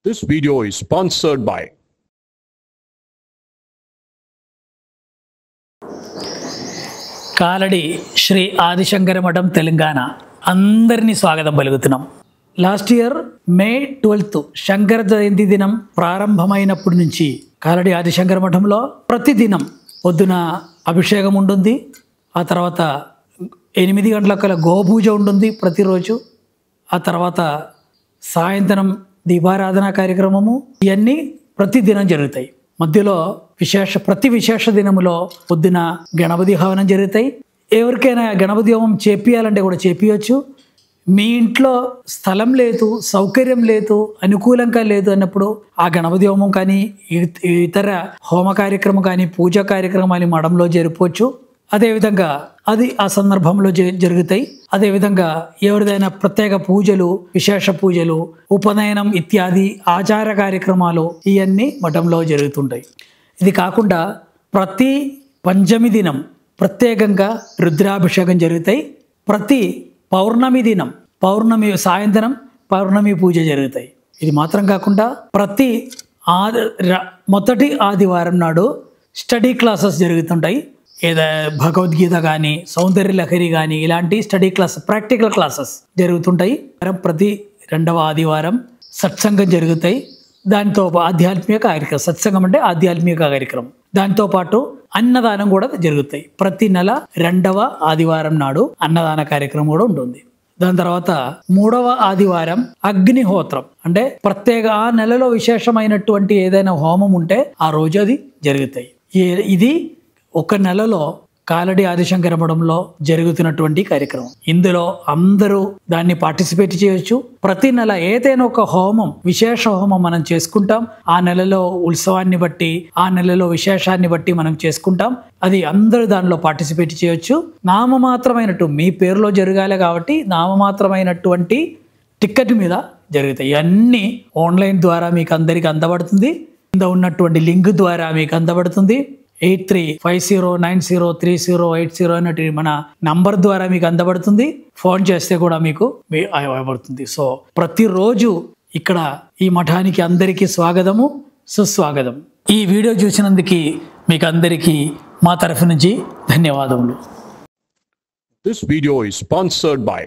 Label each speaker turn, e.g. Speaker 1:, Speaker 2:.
Speaker 1: This video is sponsored by
Speaker 2: Kalady Shri Adi Shankara మఠం తెలంగాణ అందరినీ స్వాగతం పలుకుతున్నాం. లాస్ట్ ఇయర్ మే 12 శంకర జయంతి దినం ప్రారంభమైనప్పటి నుంచి కాలడి ఆదిశంకర మఠంలో ప్రతిదినం పొద్దున అభిషేకం ఉంటుంది. ఆ తర్వాత 8 గంటల గోపూజ ఉంటుంది ప్రతిరోజు. ఆ తర్వాత సాయంత్రం దీపారాధన కార్యక్రమము ఇవన్నీ ప్రతిదినం జరుగుతాయి. మధ్యలో ప్రతి విశేష దినములో పొద్దున గణపతి హవనం జరుగుతాయి. ఎవరికైనా గణపతి హోమం చేపియాలంటే కూడా చేపియచ్చు. మీ ఇంట్లో స్థలం లేదు, సౌకర్యం లేదు, అనుకూలంగా లేదు అన్నప్పుడు ఆ గణపతి హోమం కానీ ఇతర హోమ కార్యక్రమం కానీ పూజా కార్యక్రమాలు మఠంలో జరపవచ్చు. అదేవిధంగా అది ఆ సందర్భంలో జరుగుతాయి. అదేవిధంగా ఎవరిదైనా ప్రత్యేక పూజలు, విశేష పూజలు, ఉపనయనం ఇత్యాది ఆచార కార్యక్రమాలు ఇవన్నీ మఠంలో జరుగుతుంటాయి. ఇది కాకుండా ప్రతి పంచమి దినం ప్రత్యేకంగా రుద్రాభిషేకం జరుగుతాయి. ప్రతి పౌర్ణమి దినం సాయంత్రం పౌర్ణమి పూజ జరుగుతాయి. ఇది మాత్రం కాకుండా ప్రతి మొదటి ఆదివారం నాడు స్టడీ క్లాసెస్ జరుగుతుంటాయి. భగవద్గీత కానీ, సౌందర్య లహరి కానీ ఇలాంటి స్టడీ ప్రాక్టికల్ క్లాసెస్ జరుగుతుంటాయి. ప్రతి 2వ ఆదివారం సత్సంగం జరుగుతాయి. దాంతో ఆధ్యాత్మిక కార్యక్రమం, సత్సంగం అంటే ఆధ్యాత్మిక కార్యక్రమం. దాంతో పాటు అన్నదానం కూడా జరుగుతాయి. ప్రతి నెల 2వ ఆదివారం నాడు అన్నదాన కార్యక్రమం కూడా ఉంటుంది. దాని తర్వాత 3వ ఆదివారం అగ్నిహోత్రం అంటే ప్రత్యేక ఆ నెలలో విశేషమైనటువంటి ఏదైనా హోమం ఉంటే ఆ రోజు అది జరుగుతాయి. ఇది ఒక నెలలో కాలడి ఆదిశంకర మఠంలో జరుగుతున్నటువంటి కార్యక్రమం. ఇందులో అందరూ దాన్ని పార్టిసిపేట్ చేయొచ్చు. ప్రతి నెల ఏదైనా ఒక హోమం, విశేష హోమం మనం చేసుకుంటాం. ఆ నెలలో ఉత్సవాన్ని బట్టి, ఆ నెలలో విశేషాన్ని బట్టి మనం చేసుకుంటాం. అది అందరూ దానిలో పార్టిసిపేట్ చేయొచ్చు. నామమాత్రమైనట్టు మీ పేరులో జరగాలి కాబట్టి నామమాత్రమైనటువంటి టికెట్ మీద జరుగుతాయి. ఇవన్నీ ఆన్లైన్ ద్వారా మీకు అందరికి అందబడుతుంది. కింద ఉన్నటువంటి లింక్ ద్వారా మీకు అందబడుతుంది. 8350903080 అన్నట్టు మన నంబర్ ద్వారా మీకు అందబడుతుంది. ఫోన్ చేస్తే కూడా మీకు ఇవ్వబడుతుంది. సో ప్రతిరోజు ఇక్కడ ఈ మఠానికి అందరికీ స్వాగతము, సుస్వాగతం. ఈ వీడియో చూసినందుకు మీకు అందరికీ మా తరఫు నుంచి ధన్యవాదములు.
Speaker 1: This video is sponsored by